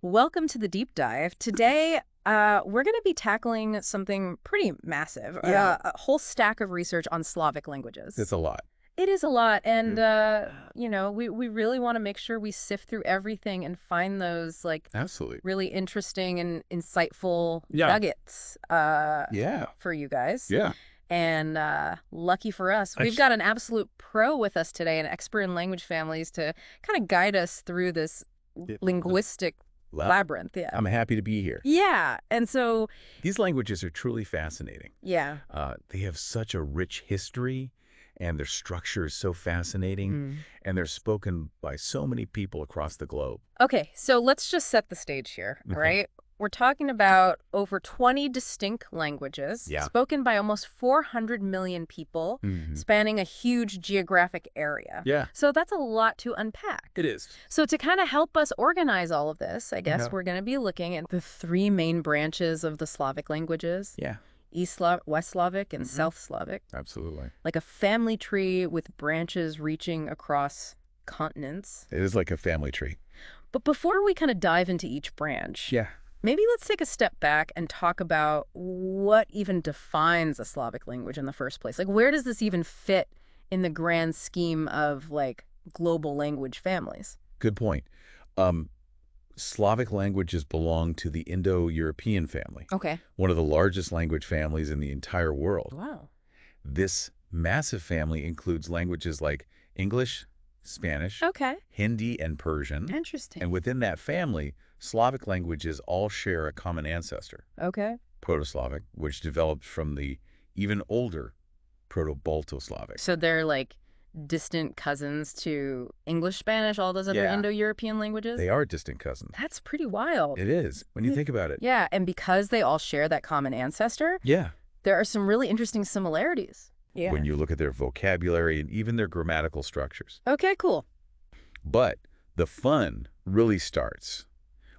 Welcome to the deep dive. Today, we're going to be tackling something pretty massive, a whole stack of research on Slavic languages. It's a lot. It is a lot, and, we really want to make sure we sift through everything and find those, Absolutely. really interesting and insightful Yeah. nuggets Yeah. for you guys. Yeah. And lucky for us, we've got an absolute pro with us today, an expert in language families to kind of guide us through this linguistic labyrinth. Yeah. I'm happy to be here. Yeah. And so, These languages are truly fascinating. yeah. They have such a rich history, and their structure is so fascinating, and they're spoken by so many people across the globe. Okay, so let's just set the stage here, all Okay. right? We're talking about over 20 distinct languages spoken by almost 400 million people, spanning a huge geographic area. Yeah. So that's a lot to unpack. It is. So to kind of help us organize all of this, I guess we're going to be looking at the three main branches of the Slavic languages. Yeah. West Slavic and South Slavic, Absolutely. like a family tree with branches reaching across continents. It is like a family tree. But before we kind of dive into each branch, Yeah. maybe let's take a step back and talk about what even defines a Slavic language in the first place. Like, where does this even fit in the grand scheme of, global language families? Good point. Slavic languages belong to the Indo-European family, Okay. one of the largest language families in the entire world. Wow. This massive family includes languages like English, Spanish, Okay. Hindi, and Persian. Interesting. And within that family, Slavic languages all share a common ancestor, Okay. Proto-Slavic, which developed from the even older Proto-Balto-Slavic. So they're distant cousins to English, Spanish, all those other Yeah. Indo-European languages? They are distant cousins. That's pretty wild. It is, when you think about it. Yeah, and because they all share that common ancestor, Yeah. there are some really interesting similarities. Yeah. When you look at their vocabulary and even their grammatical structures. Okay, cool. But the fun really starts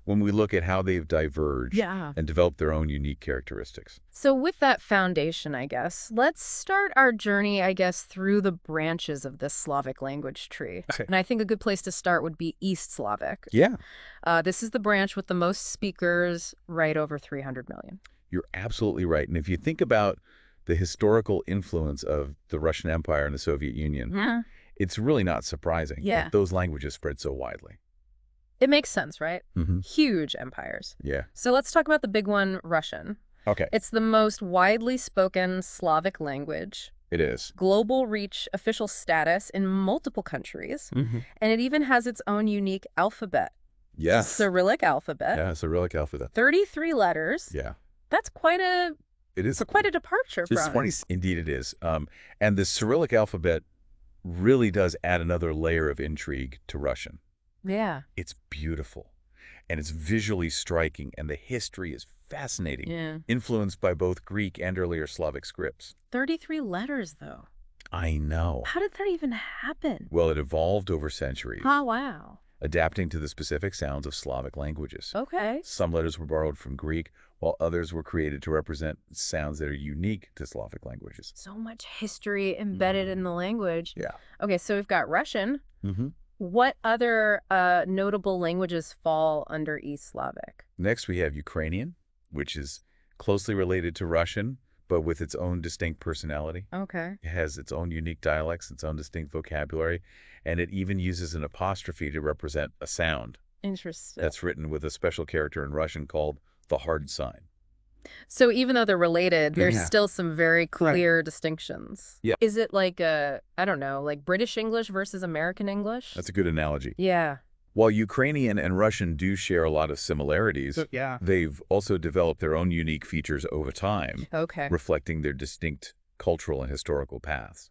when we look at how they've diverged and developed their own unique characteristics. So with that foundation, I guess, let's start our journey, through the branches of this Slavic language tree. Okay. And I think a good place to start would be East Slavic. Yeah. This is the branch with the most speakers, right over 300 million. You're absolutely right. And if you think about the historical influence of the Russian Empire and the Soviet Union, it's really not surprising that those languages spread so widely. It makes sense, right? Mm-hmm. Huge empires. Yeah. So let's talk about the big one, Russian. Okay. It's the most widely spoken Slavic language. It is. Global reach, official status in multiple countries. Mm-hmm. And it even has its own unique alphabet. Yes. Cyrillic alphabet. Yeah, Cyrillic alphabet. 33 letters. Yeah. That's quite a departure It's from 20. it. Indeed it is. And the Cyrillic alphabet really does add another layer of intrigue to Russian. Yeah. It's beautiful, and it's visually striking, and the history is fascinating, Yeah. influenced by both Greek and earlier Slavic scripts. 33 letters, though. I know. How did that even happen? Well, it evolved over centuries, Oh, wow. adapting to the specific sounds of Slavic languages. Okay. Some letters were borrowed from Greek, while others were created to represent sounds that are unique to Slavic languages. So much history embedded in the language. Yeah. Okay, so we've got Russian. Mm-hmm. What other notable languages fall under East Slavic? Next, we have Ukrainian, which is closely related to Russian, but with its own distinct personality. Okay. It has its own unique dialects, its own distinct vocabulary, and it even uses an apostrophe to represent a sound Interesting. that's written with a special character in Russian called the hard sign. So even though they're related, there's Yeah. still some very clear distinctions. Yeah. Is it like British English versus American English? That's a good analogy. Yeah. While Ukrainian and Russian do share a lot of similarities, they've also developed their own unique features over time, Okay. reflecting their distinct cultural and historical paths.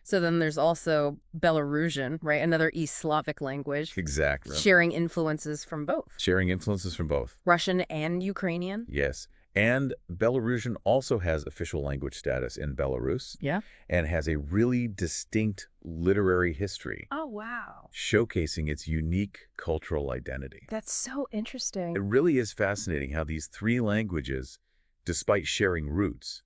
So then there's also Belarusian, right? Another East Slavic language. Exactly. Sharing influences from both. Sharing influences from both. Russian and Ukrainian. Yes. And Belarusian also has official language status in Belarus. Yeah. And has a really distinct literary history, Oh, wow. showcasing its unique cultural identity. That's so interesting. It really is fascinating how these three languages, despite sharing roots,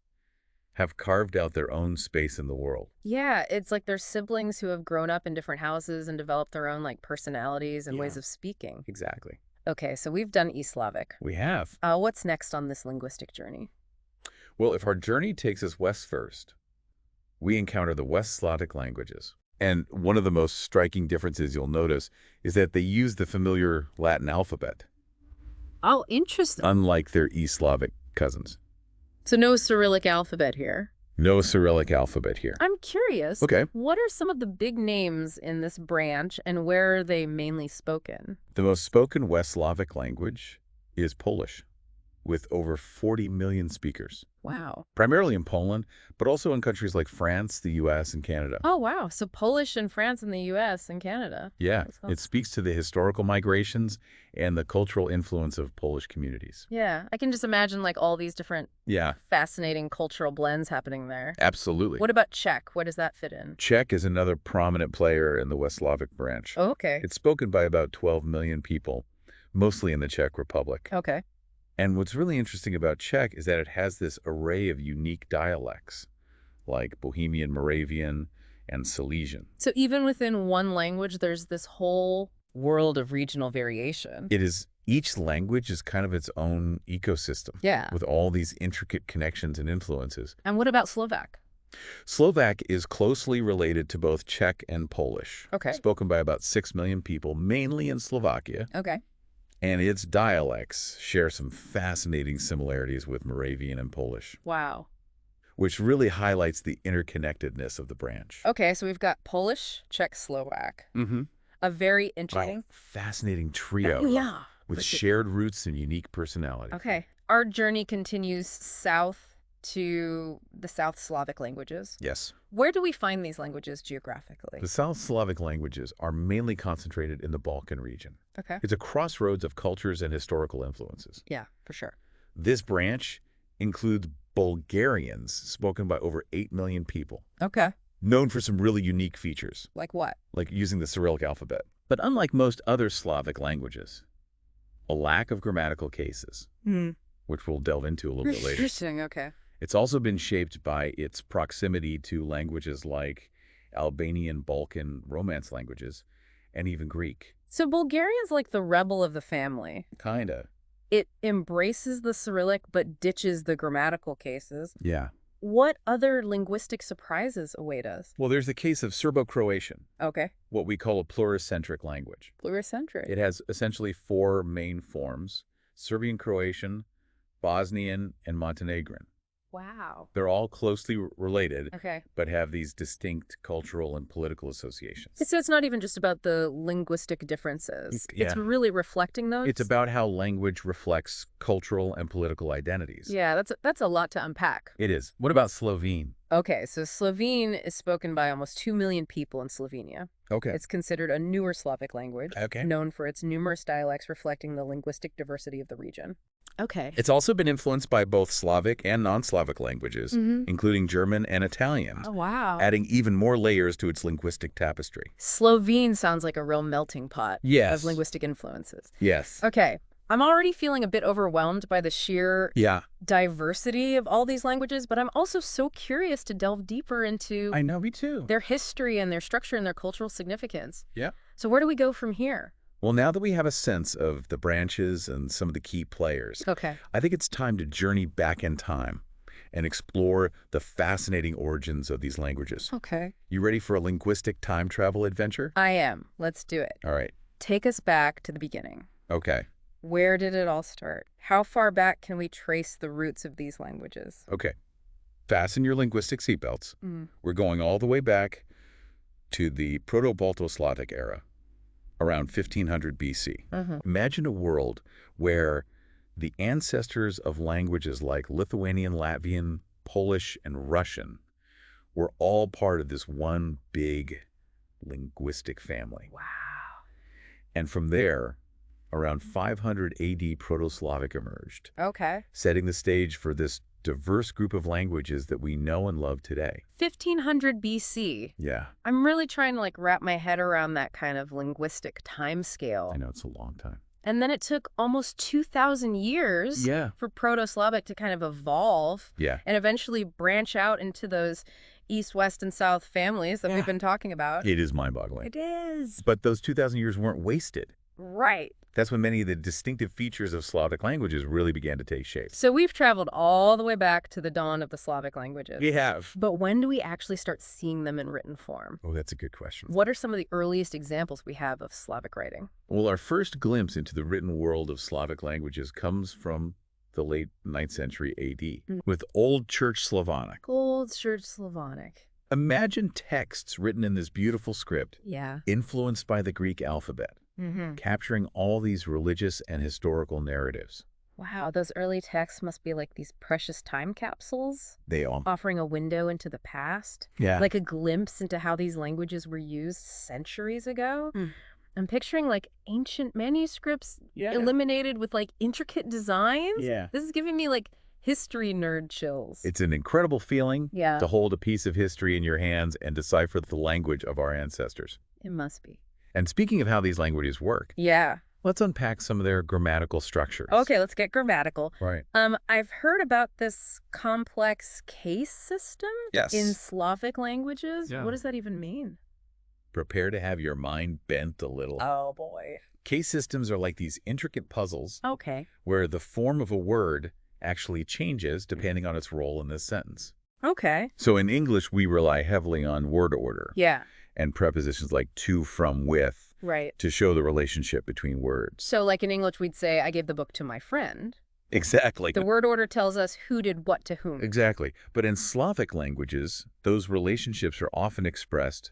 have carved out their own space in the world. Yeah, it's like they're siblings who have grown up in different houses and developed their own personalities and ways of speaking. Exactly. Okay, so we've done East Slavic. We have. What's next on this linguistic journey? Well, if our journey takes us west first, we encounter the West Slavic languages. And one of the most striking differences you'll notice is that they use the familiar Latin alphabet, Oh, interesting. unlike their East Slavic cousins. So no Cyrillic alphabet here. No Cyrillic alphabet here. I'm curious. Okay. What are some of the big names in this branch, and where are they mainly spoken? The most spoken West Slavic language is Polish, with over 40 million speakers, Wow. primarily in Poland, but also in countries like France, the U.S., and Canada. Oh, wow. So Polish in France and the U.S. and Canada. Yeah, That's cool. it speaks to the historical migrations and the cultural influence of Polish communities. Yeah, I can just imagine like all these different Yeah, fascinating cultural blends happening there. absolutely. What about Czech? Where does that fit in? Czech is another prominent player in the West Slavic branch. Oh, okay. It's spoken by about 12 million people, mostly in the Czech Republic. Okay. And what's really interesting about Czech is that it has this array of unique dialects, like Bohemian, Moravian, and Silesian. So even within one language, there's this whole world of regional variation. Each language is kind of its own ecosystem, Yeah. with all these intricate connections and influences. And what about Slovak? Slovak is closely related to both Czech and Polish, Okay. spoken by about 6 million people, mainly in Slovakia. Okay. And its dialects share some fascinating similarities with Moravian and Polish, Wow. which really highlights the interconnectedness of the branch. Okay, so we've got Polish, Czech, Slovak. Mm-hmm. A very Wow, interesting. fascinating trio Yeah. with shared roots and unique personalities. Okay. Our journey continues south to the South Slavic languages. Yes. Where do we find these languages geographically? The South Slavic languages are mainly concentrated in the Balkan region. Okay. It's a crossroads of cultures and historical influences. Yeah, for sure. This branch includes Bulgarians, spoken by over 8 million people, Okay. known for some really unique features, Like what? like using the Cyrillic alphabet. But unlike most other Slavic languages, a lack of grammatical cases, which we'll delve into a little bit later. Interesting. Okay. It's also been shaped by its proximity to languages like Albanian, Balkan, Romance languages, and even Greek. So Bulgarian's like the rebel of the family. Kinda. It embraces the Cyrillic but ditches the grammatical cases. Yeah. What other linguistic surprises await us? Well, there's the case of Serbo-Croatian, Okay. what we call a pluricentric language. Pluricentric. It has essentially 4 main forms: Serbian Croatian, Bosnian, and Montenegrin. Wow. They're all closely related, Okay. but have these distinct cultural and political associations. So it's not even just about the linguistic differences. Yeah. It's really reflecting those? It's about how language reflects cultural and political identities. Yeah, that's a lot to unpack. It is. What about Slovene? Okay, so Slovene is spoken by almost 2 million people in Slovenia. Okay. It's considered a newer Slavic language, Okay. known for its numerous dialects reflecting the linguistic diversity of the region. Okay. It's also been influenced by both Slavic and non-Slavic languages, including German and Italian, Oh, wow. adding even more layers to its linguistic tapestry. Slovene sounds like a real melting pot Yes. of linguistic influences. Yes. Okay, I'm already feeling a bit overwhelmed by the sheer Yeah. diversity of all these languages, but I'm also so curious to delve deeper into I know, me too. their history and their structure and their cultural significance. Yeah. So where do we go from here? Well, now that we have a sense of the branches and some of the key players, Okay. I think it's time to journey back in time and explore the fascinating origins of these languages. Okay. You ready for a linguistic time travel adventure? I am. Let's do it. All right. Take us back to the beginning. Okay. Where did it all start? How far back can we trace the roots of these languages? Okay. Fasten your linguistic seatbelts. Mm. We're going all the way back to the Proto-Balto-Slavic era, around 1500 BC. Imagine a world where the ancestors of languages like Lithuanian, Latvian, Polish, and Russian were all part of this one big linguistic family. Wow. And from there, around 500 AD, Proto-Slavic emerged, Okay. setting the stage for this diverse group of languages that we know and love today. 1500 BC. Yeah, I'm really trying to wrap my head around that kind of linguistic time scale. I know, it's a long time. And then it took almost 2,000 years Yeah. for Proto-Slavic to kind of evolve Yeah. and eventually branch out into those East, West, and South families that we've been talking about. It is mind-boggling. It is. But those 2,000 years weren't wasted. Right. That's when many of the distinctive features of Slavic languages really began to take shape. So we've traveled all the way back to the dawn of the Slavic languages. We have. But when do we actually start seeing them in written form? Oh, that's a good question. What are some of the earliest examples we have of Slavic writing? Well, our first glimpse into the written world of Slavic languages comes from the late 9th century AD with Old Church Slavonic. Old Church Slavonic. Imagine texts written in this beautiful script, Yeah. influenced by the Greek alphabet, capturing all these religious and historical narratives. Wow, those early texts must be like these precious time capsules, They all. offering a window into the past, Yeah. like a glimpse into how these languages were used centuries ago. I'm picturing like ancient manuscripts illuminated with like intricate designs. Yeah. This is giving me like history nerd chills. It's an incredible feeling Yeah. to hold a piece of history in your hands and decipher the language of our ancestors. It must be. And speaking of how these languages work, Yeah. let's unpack some of their grammatical structures. Okay, let's get grammatical. Right. I've heard about this complex case system Yes. in Slavic languages. Yeah. What does that even mean? Prepare to have your mind bent a little. Oh, boy. Case systems are like these intricate puzzles Okay. where the form of a word actually changes depending on its role in this sentence. Okay. So in English, we rely heavily on word order Yeah. and prepositions like to, from, with Right. to show the relationship between words. So like in English, we'd say, I gave the book to my friend. Exactly. The word order tells us who did what to whom. Exactly. But in Slavic languages, those relationships are often expressed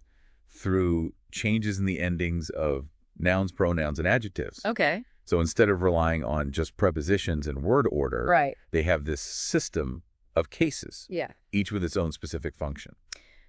through changes in the endings of nouns, pronouns, and adjectives. Okay. So instead of relying on just prepositions and word order, Right. they have this system of cases, Yeah. each with its own specific function.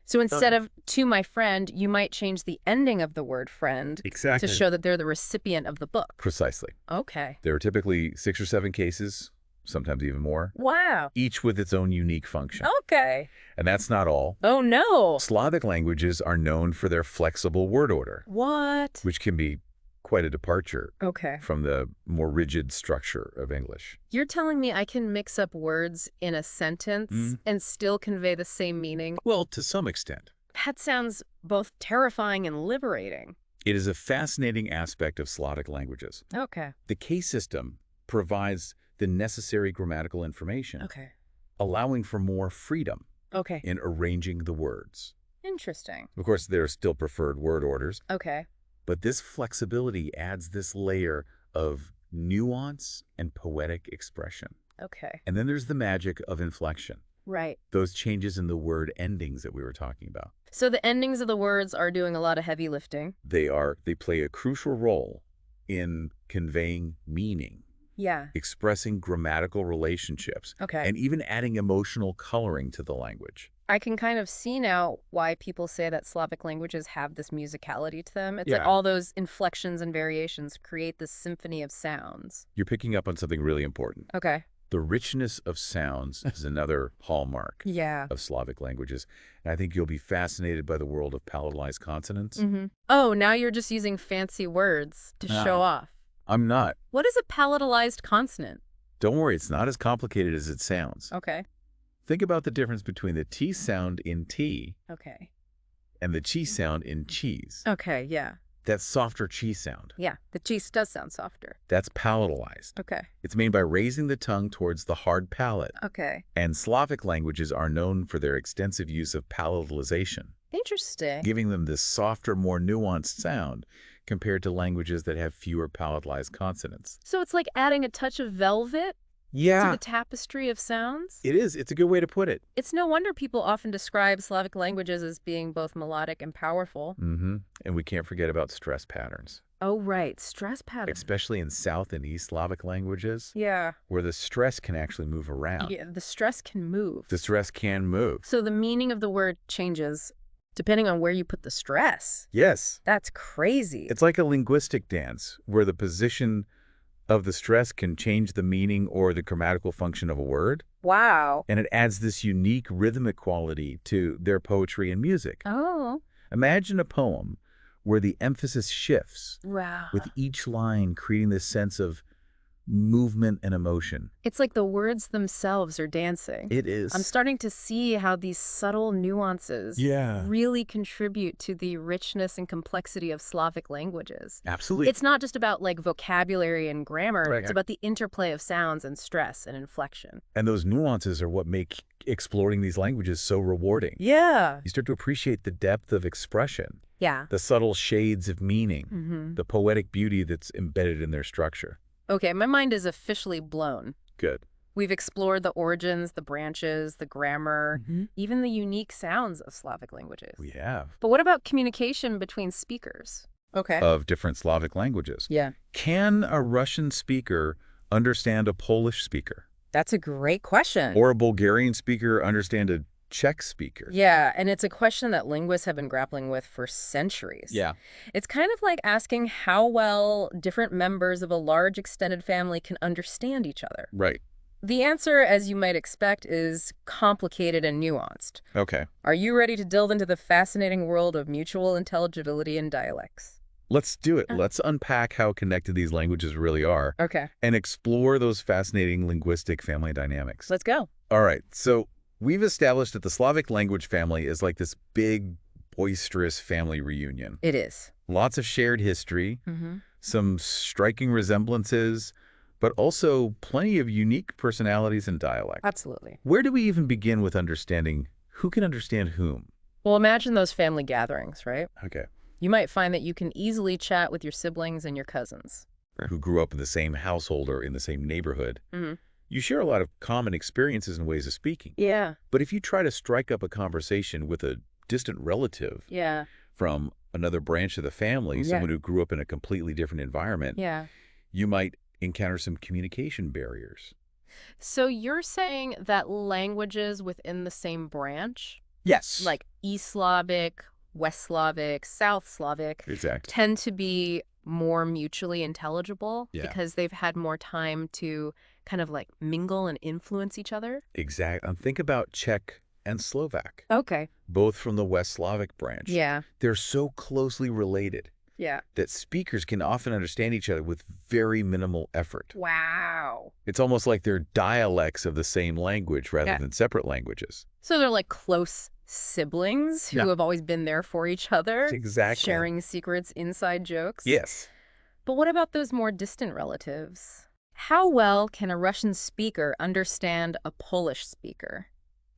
So instead of to my friend, you might change the ending of the word friend Exactly. to show that they're the recipient of the book. Precisely. Okay. There are typically 6 or 7 cases, sometimes even more, Wow. each with its own unique function. Okay. And that's not all. Oh, no. Slavic languages are known for their flexible word order, What? which can be quite a departure Okay. from the more rigid structure of English. You're telling me I can mix up words in a sentence and still convey the same meaning? Well, to some extent. That sounds both terrifying and liberating. It is a fascinating aspect of Slavic languages. Okay. The case system provides the necessary grammatical information, Okay. allowing for more freedom Okay. in arranging the words. Interesting. Of course, there are still preferred word orders, Okay. but this flexibility adds this layer of nuance and poetic expression. Okay. And then there's the magic of inflection, Right. those changes in the word endings that we were talking about. So the endings of the words are doing a lot of heavy lifting. They play a crucial role in conveying meaning, Yeah. expressing grammatical relationships, Okay. and even adding emotional coloring to the language. I can kind of see now why people say that Slavic languages have this musicality to them. It's like Yeah. all those inflections and variations create this symphony of sounds. You're picking up on something really important. Okay. The richness of sounds is another hallmark Yeah. of Slavic languages. And I think you'll be fascinated by the world of palatalized consonants. Oh, now you're just using fancy words to show off. I'm not. What is a palatalized consonant? Don't worry, it's not as complicated as it sounds. Okay. Think about the difference between the T sound in tea Okay. and the chi sound in cheese. Okay, yeah. That softer chi sound, Yeah, the cheese does sound softer. that's palatalized. Okay. It's made by raising the tongue towards the hard palate. Okay. And Slavic languages are known for their extensive use of palatalization, Interesting. giving them this softer, more nuanced sound compared to languages that have fewer palatalized consonants. So it's like adding a touch of velvet to Yeah, the tapestry of sounds? it is. It's a good way to put it. It's no wonder people often describe Slavic languages as being both melodic and powerful. And we can't forget about stress patterns, Oh, right. Stress patterns. especially in South and East Slavic languages, Yeah. where the stress can actually move around. Yeah, the stress can move. The stress can move. So the meaning of the word changes depending on where you put the stress. Yes. That's crazy. It's like a linguistic dance where the position of the stress can change the meaning or the grammatical function of a word, Wow. and it adds this unique rhythmic quality to their poetry and music. Oh. Imagine a poem where the emphasis shifts, Wow. with each line creating this sense of movement and emotion. It's like the words themselves are dancing. It I'm is. starting to see how these subtle nuances Yeah. really contribute to the richness and complexity of Slavic languages. Absolutely. It's not just about like vocabulary and grammar, Right. it's about the interplay of sounds and stress and inflection. And those nuances are what make exploring these languages so rewarding. Yeah. You start to appreciate the depth of expression, Yeah. the subtle shades of meaning, the poetic beauty that's embedded in their structure. Okay, my mind is officially blown. Good. We've explored the origins, the branches, the grammar, even the unique sounds of Slavic languages. We have. But what about communication between speakers? Okay. Of different Slavic languages. Yeah. Can a Russian speaker understand a Polish speaker? That's a great question. Or a Bulgarian speaker understand a Czech speaker? Yeah, and it's a question that linguists have been grappling with for centuries. Yeah. It's kind of like asking how well different members of a large extended family can understand each other. Right. The answer, as you might expect, is complicated and nuanced. Okay. Are you ready to delve into the fascinating world of mutual intelligibility in dialects? Let's do it. Let's unpack how connected these languages really are Okay, and explore those fascinating linguistic family dynamics. let's go. All right. So we've established that the Slavic language family is like this big, boisterous family reunion. It is. Lots of shared history, Mm-hmm. some striking resemblances, but also plenty of unique personalities and dialect. Absolutely. Where do we even begin with understanding who can understand whom? Well, imagine those family gatherings, right? Okay. You might find that you can easily chat with your siblings and your cousins. Who grew up in the same household or in the same neighborhood. Mm-hmm. You share a lot of common experiences and ways of speaking. Yeah. But if you try to strike up a conversation with a distant relative Yeah. from another branch of the family, Yeah. someone who grew up in a completely different environment, Yeah. you might encounter some communication barriers. So you're saying that languages within the same branch, Yes. like East Slavic, West Slavic, South Slavic, Exactly. tend to be more mutually intelligible Yeah. because they've had more time to kind of like mingle and influence each other? Exactly. And think about Czech and Slovak, Okay. both from the West Slavic branch. Yeah. They're so closely related Yeah. that speakers can often understand each other with very minimal effort. Wow. It's almost like they're dialects of the same language rather Yeah. than separate languages. So they're like close siblings who Yeah. have always been there for each other, Exactly. sharing secrets, inside jokes. Yes. But what about those more distant relatives? How well can a Russian speaker understand a Polish speaker?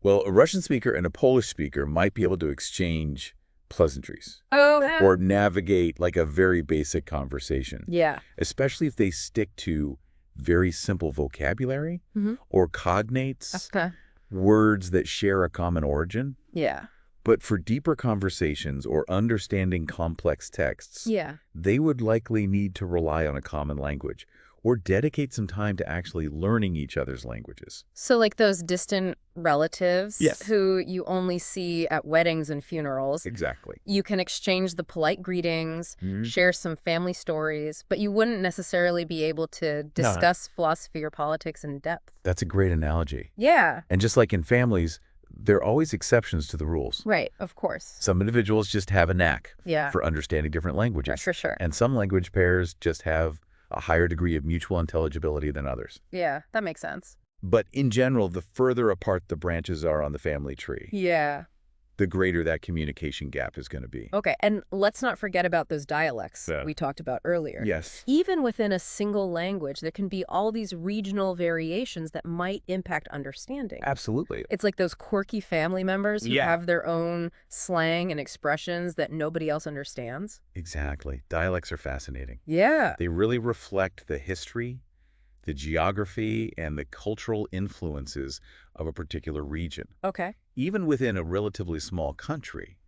Well, a Russian speaker and a Polish speaker might be able to exchange pleasantries Oh, or navigate like a very basic conversation, yeah. especially if they stick to very simple vocabulary Mhm. or cognates, Okay. words that share a common origin. Yeah. But for deeper conversations or understanding complex texts, Yeah. they would likely need to rely on a common language or dedicate some time to actually learning each other's languages. So like those distant relatives Yes. who you only see at weddings and funerals, Exactly. you can exchange the polite greetings, Mhm. share some family stories, but you wouldn't necessarily be able to discuss philosophy or politics in depth. That's a great analogy. Yeah. And just like in families, there are always exceptions to the rules. Right. Of course. Some individuals just have a knack Yeah. for understanding different languages. For sure. And some language pairs just have a higher degree of mutual intelligibility than others. Yeah. That makes sense. But in general, the further apart the branches are on the family tree, Yeah. the greater that communication gap is going to be. Okay. And let's not forget about those dialects Yeah. we talked about earlier. Yes. Even within a single language, there can be all these regional variations that might impact understanding. Absolutely. It's like those quirky family members who Yeah. have their own slang and expressions that nobody else understands. Exactly. Dialects are fascinating. Yeah. They really reflect the history, the geography, and the cultural influences of a particular region. Okay. Even within a relatively small country,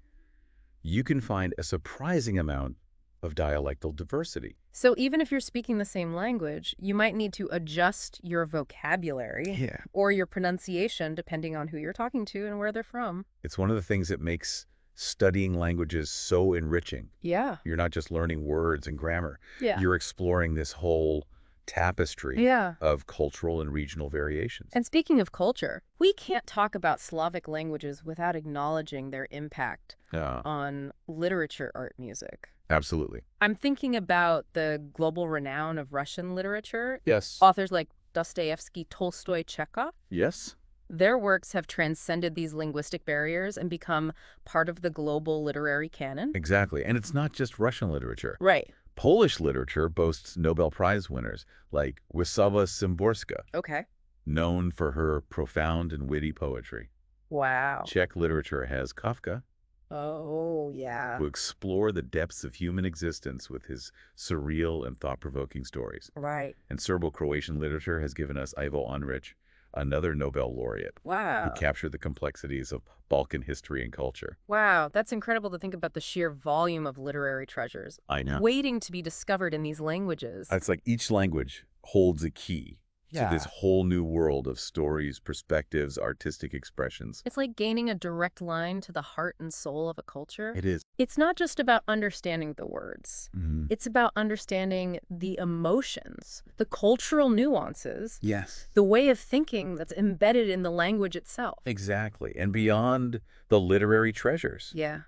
you can find a surprising amount of dialectal diversity. So even if you're speaking the same language, you might need to adjust your vocabulary Yeah. or your pronunciation depending on who you're talking to and where they're from. It's one of the things that makes studying languages so enriching. Yeah. You're not just learning words and grammar. Yeah. You're exploring this whole tapestry Yeah. of cultural and regional variations. And speaking of culture, we can't talk about Slavic languages without acknowledging their impact Yeah. on literature, art, music. Absolutely. I'm thinking about the global renown of Russian literature. Yes. Authors like Dostoevsky, Tolstoy, Chekhov. Yes. Their works have transcended these linguistic barriers and become part of the global literary canon. Exactly. And it's not just Russian literature. Right. Polish literature boasts Nobel Prize winners like Wisława Szymborska, Okay. known for her profound and witty poetry. Wow. Czech literature has Kafka, Oh, yeah. who explore the depths of human existence with his surreal and thought-provoking stories. Right. And Serbo-Croatian literature has given us Ivo Andrić, another Nobel laureate, who Wow. captured the complexities of Balkan history and culture. Wow. That's incredible to think about the sheer volume of literary treasures I know. waiting to be discovered in these languages. It's like each language holds a key to this whole new world of stories, perspectives, artistic expressions. It's like gaining a direct line to the heart and soul of a culture. It is. It's not just about understanding the words. Mhm. It's about understanding the emotions, the cultural nuances, Yes. the way of thinking that's embedded in the language itself. Exactly. And beyond the literary treasures, Yeah.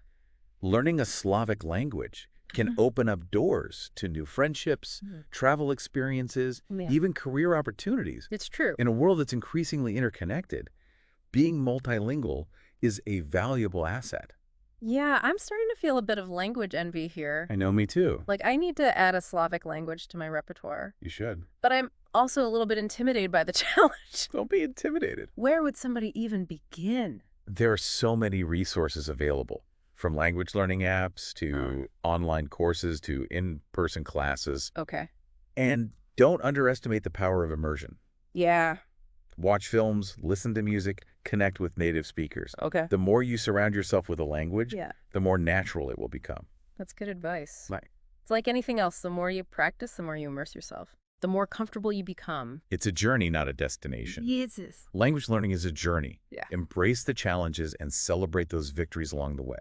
learning a Slavic language can open up doors to new friendships, travel experiences, Yeah. even career opportunities. It's true. In a world that's increasingly interconnected, being multilingual is a valuable asset. Yeah, I'm starting to feel a bit of language envy here. I know, me too. Like, I need to add a Slavic language to my repertoire. You should. But I'm also a little bit intimidated by the challenge. Don't be intimidated. Where would somebody even begin? There are so many resources available, from language learning apps to online courses to in-person classes. Okay. And don't underestimate the power of immersion. Yeah. Watch films, listen to music, connect with native speakers. Okay. The more you surround yourself with a language, Yeah. the more natural it will become. That's good advice. Right. It's like anything else. The more you practice, the more you immerse yourself. The more comfortable you become. It's a journey, not a destination. Yes. Language learning is a journey. Yeah. Embrace the challenges and celebrate those victories along the way.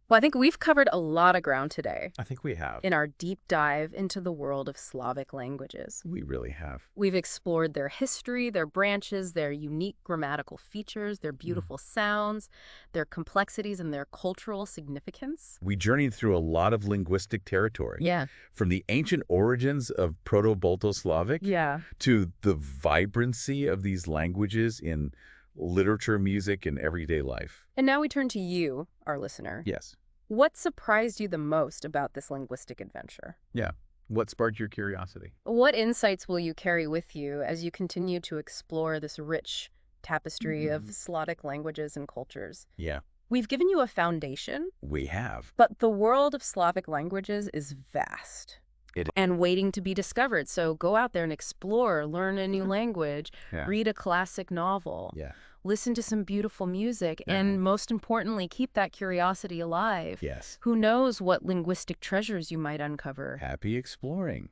Well, I think we've covered a lot of ground today I think we have. in our deep dive into the world of Slavic languages. We really have. We've explored their history, their branches, their unique grammatical features, their beautiful sounds, their complexities, and their cultural significance. We journeyed through a lot of linguistic territory. Yeah. From the ancient origins of Proto-Balto-Slavic Yeah. to the vibrancy of these languages in literature, music, and everyday life. And now we turn to you, our listener. Yes. What surprised you the most about this linguistic adventure? Yeah. What sparked your curiosity? What insights will you carry with you as you continue to explore this rich tapestry of Slavic languages and cultures? Yeah, We've given you a foundation, we have. but the world of Slavic languages is vast It- and waiting to be discovered. So go out there and explore, learn a new language, Yeah. read a classic novel, Yeah. listen to some beautiful music, Yeah. and most importantly, keep that curiosity alive. Yes. Who knows what linguistic treasures you might uncover? Happy exploring.